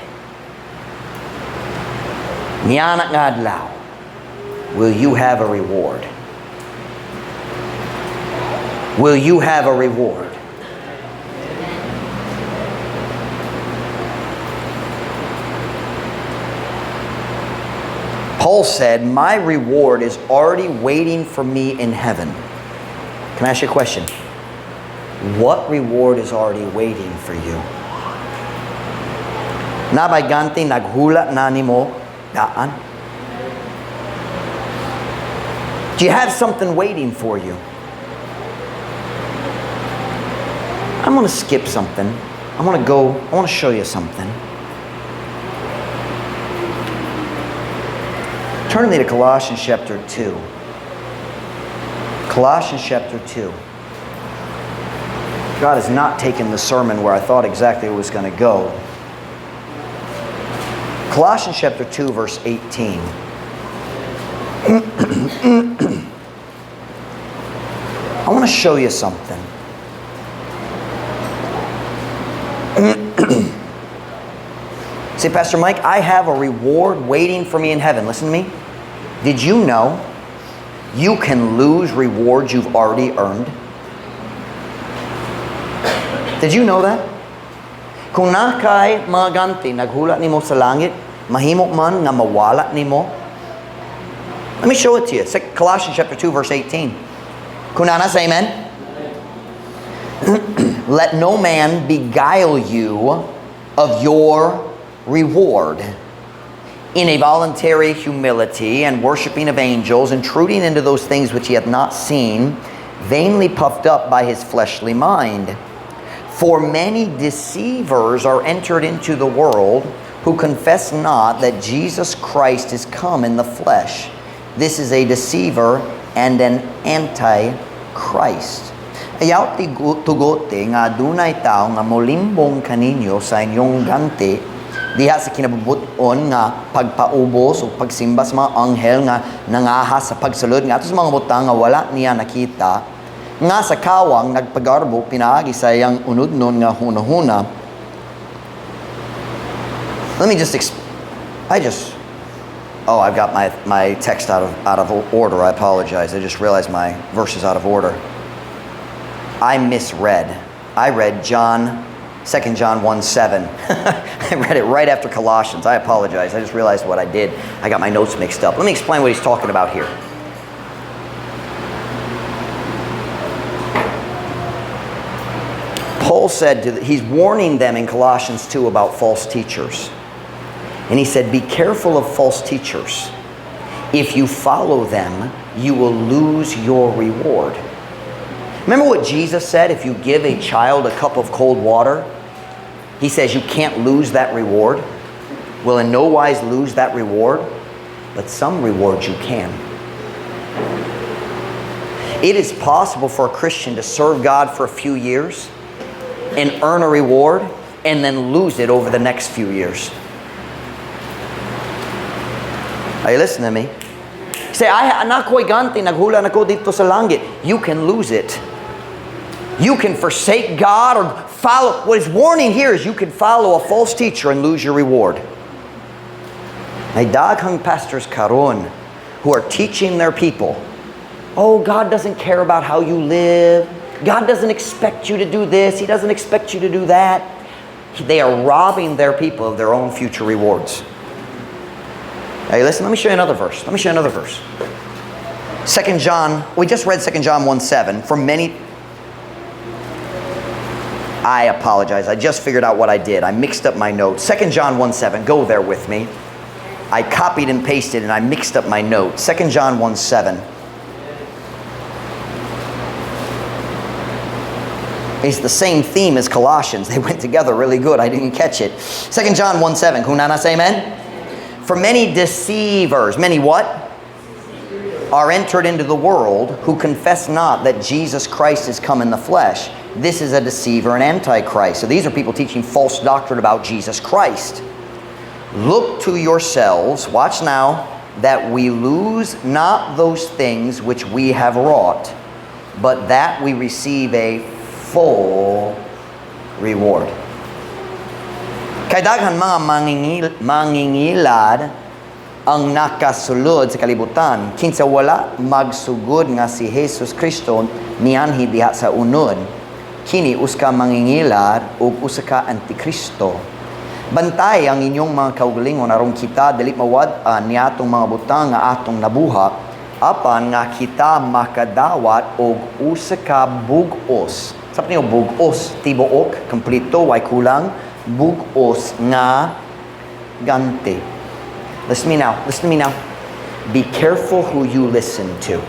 niyanak nga adlaw, will you have a reward? Will you have a reward? Paul said, my reward is already waiting for me in heaven. Can I ask you a question? What reward is already waiting for you? Nabay ganti naghula na nimo daan? Do you have something waiting for you? I'm going to skip something. I want to show you something. Turn with me to Colossians chapter 2. Colossians chapter 2. God has not taken the sermon where I thought exactly it was going to go. Colossians chapter 2 verse 18. I want to show you something. Say, Pastor Mike, I have a reward waiting for me in heaven. Listen to me. Did you know you can lose rewards you've already earned? Did you know that? Kung nakay mga ganti, naghula nimo sa langit, mahimo man nga mawala nimo. Let me show it to you. Colossians chapter 2 verse 18. Kunana, say amen. Let no man beguile you of your reward in a voluntary humility and worshiping of angels, intruding into those things which he hath not seen, vainly puffed up by his fleshly mind. For many deceivers are entered into the world, who confess not that Jesus Christ is come in the flesh. This is a deceiver and an anti-Christ. Ayaw tugote nga dunay tao nga molimbong kaninyo sa inyong ganti, diha sa kinabubuton nga pagpaubos o pagsimba sa mga anghel nga nangahas sa pagsulod nga ato sa mga butang nga wala niya nakita, nga sa kawang nagpagarbo pinaagi sa iyang unudnon nga hunahuna. Let me just I've got my text out of order. I apologize. I just realized my verse is out of order. I misread. I read 2 John 1:7. I read it right after Colossians. I apologize. I just realized what I did. I got my notes mixed up. Let me explain what he's talking about here. Paul said, he's warning them in Colossians 2 about false teachers. And he said, be careful of false teachers. If you follow them, you will lose your reward. Remember what Jesus said, if you give a child a cup of cold water, he says you can't lose that reward. Will in no wise lose that reward, but some rewards you can. It is possible for a Christian to serve God for a few years and earn a reward and then lose it over the next few years. Are you listening to me? You say, anak ko'y ganti, naghula na ko dito sa langit. You can lose it. You can forsake God or follow. What he's warning here is you can follow a false teacher and lose your reward. May daghang pastors karon who are teaching their people, oh, God doesn't care about how you live. God doesn't expect you to do this. He doesn't expect you to do that. They are robbing their people of their own future rewards. Hey, listen, let me show you another verse. 2 John, we just read 2 John 1:7. For many, I apologize. I just figured out what I did. I mixed up my notes. 2 John 1:7, go there with me. I copied and pasted and I mixed up my notes. 2 John 1:7. It's the same theme as Colossians. They went together really good. I didn't catch it. 2 John 1:7. Kung nana say amen? For many deceivers, many what? Are entered into the world, who confess not that Jesus Christ is come in the flesh. This is a deceiver and antichrist. So these are people teaching false doctrine about Jesus Christ. Look to yourselves, watch now, that we lose not those things which we have wrought, but that we receive a full reward. Kay daghan mga mangingilad ang nakasulod sa kalibutan, kinsa wala magsugod nga si Jesus Kristo niyanhi diha sa unod. Kini uska mangingilad ug usa ka antikristo. Bantay ang inyong mga kaugalingon aron kita dili mawad-an niatong mga butang nga atong nabuhat, apan nga kita makadawat og usa ka bug-os. Sabi niyo bug-os, tibuok, kompleto, way kulang. Bug-os nga ganti. Listen to me now. Be careful who you listen to.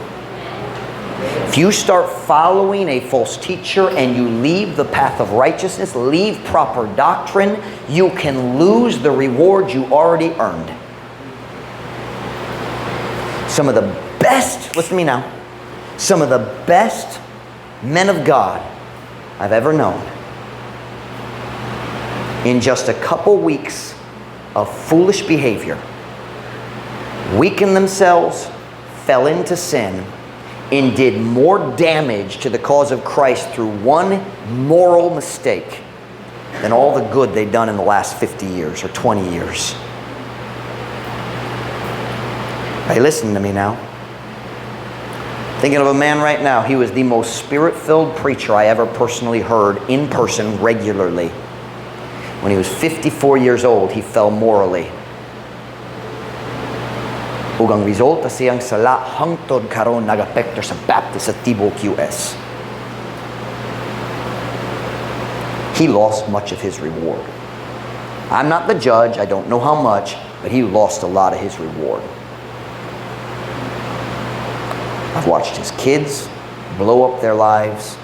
If you start following a false teacher and you leave the path of righteousness, leave proper doctrine, you can lose the reward you already earned. Some of the best, listen to me now, some of the best men of God I've ever known, in just a couple weeks of foolish behavior, weakened themselves, fell into sin, and did more damage to the cause of Christ through one moral mistake than all the good they've done in the last 50 years or 20 years. Hey, listen to me now. Thinking of a man right now, he was the most spirit-filled preacher I ever personally heard in person regularly. When he was 54 years old, he fell morally. Ug ang resulta siyang sala hangtod karon nagapekto sa Baptist sa Tibok, US. He lost much of his reward. I'm not the judge, I don't know how much, but he lost a lot of his reward. I've watched his kids blow up their lives,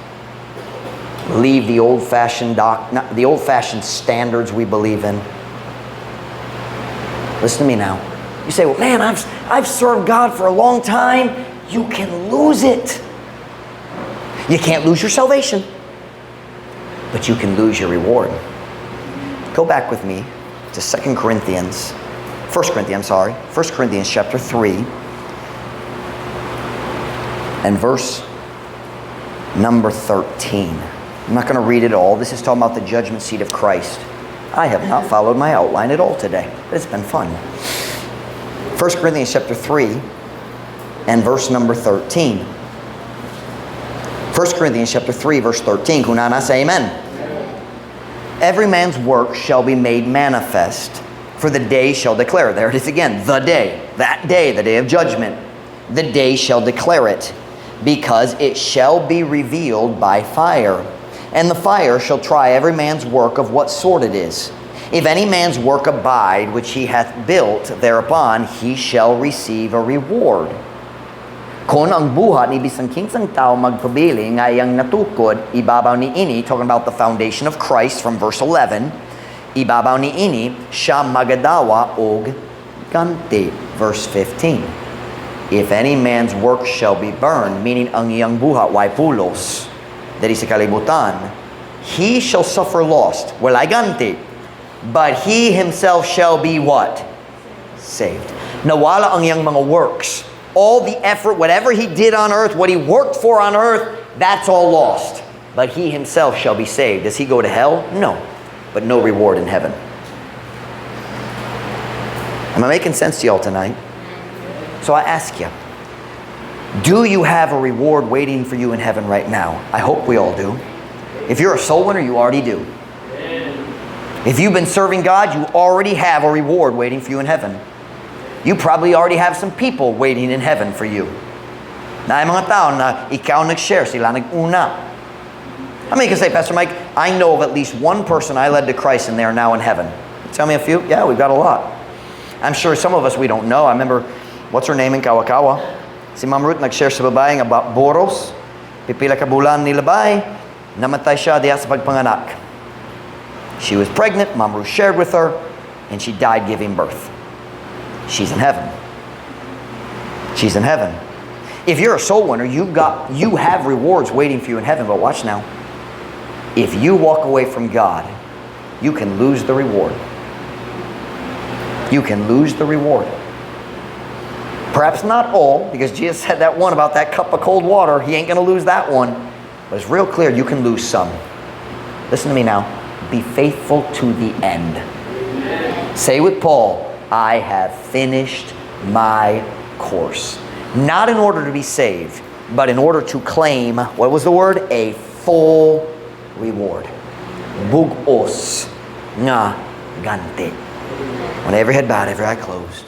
leave the old-fashioned the old-fashioned standards we believe in. Listen to me now. You say, well, man, I've served God for a long time. You can lose it. You can't lose your salvation, but you can lose your reward. Go back with me to 1 Corinthians chapter 3 and verse number 13. I'm not going to read it all. This is talking about the judgment seat of Christ. I have not followed my outline at all today, but it's been fun. 1 Corinthians chapter 3 and verse number 13. 1 Corinthians chapter 3 verse 13. Kunana, say amen. Every man's work shall be made manifest, for the day shall declare it. There it is again. The day. That day, the day of judgment. The day shall declare it, because it shall be revealed by fire. And the fire shall try every man's work of what sort it is. If any man's work abide, which he hath built thereupon, he shall receive a reward. Kung ang buhat ni bisang kinsang tao magpabili nga iyang natukod, ibabaw ni ini, talking about the foundation of Christ from verse 11, ibabaw ni ini, siya magadawa og ganti, verse 15. If any man's work shall be burned, meaning ang iyang buhat way pulos, dari sa kalibutan, he shall suffer loss, walay ganti, but he himself shall be what? Saved. Nawala ang iyang mga works. All the effort, whatever he did on earth, what he worked for on earth, that's all lost. But he himself shall be saved. Does he go to hell? No. But no reward in heaven. Am I making sense to y'all tonight? So I ask you, do you have a reward waiting for you in heaven right now? I hope we all do. If you're a soul winner, you already do. If you've been serving God, you already have a reward waiting for you in heaven. You probably already have some people waiting in heaven for you. Na mga tao na ikaw nag-share, sila nag-una. How many can say, Pastor Mike, I know of at least one person I led to Christ and they are now in heaven? Tell me a few? Yeah, we've got a lot. I'm sure some of us we don't know. I remember, what's her name in Kawakawa? Si Ma'am Ruth nag-share sa babae about boros. Pipila ka bulan ni labay, namatay siya diya sa pagpanganak. She was pregnant, Ma'am Ruth shared with her, and she died giving birth. She's in heaven. She's in heaven. If you're a soul winner, you have rewards waiting for you in heaven. But watch now. If you walk away from God, you can lose the reward. You can lose the reward. Perhaps not all, because Jesus said that one about that cup of cold water. He ain't going to lose that one. But it's real clear you can lose some. Listen to me now. Be faithful to the end. Say with Paul, I have finished my course. Not in order to be saved, but in order to claim, what was the word? A full reward. Bugos nga ganti. When every head bowed, every eye closed.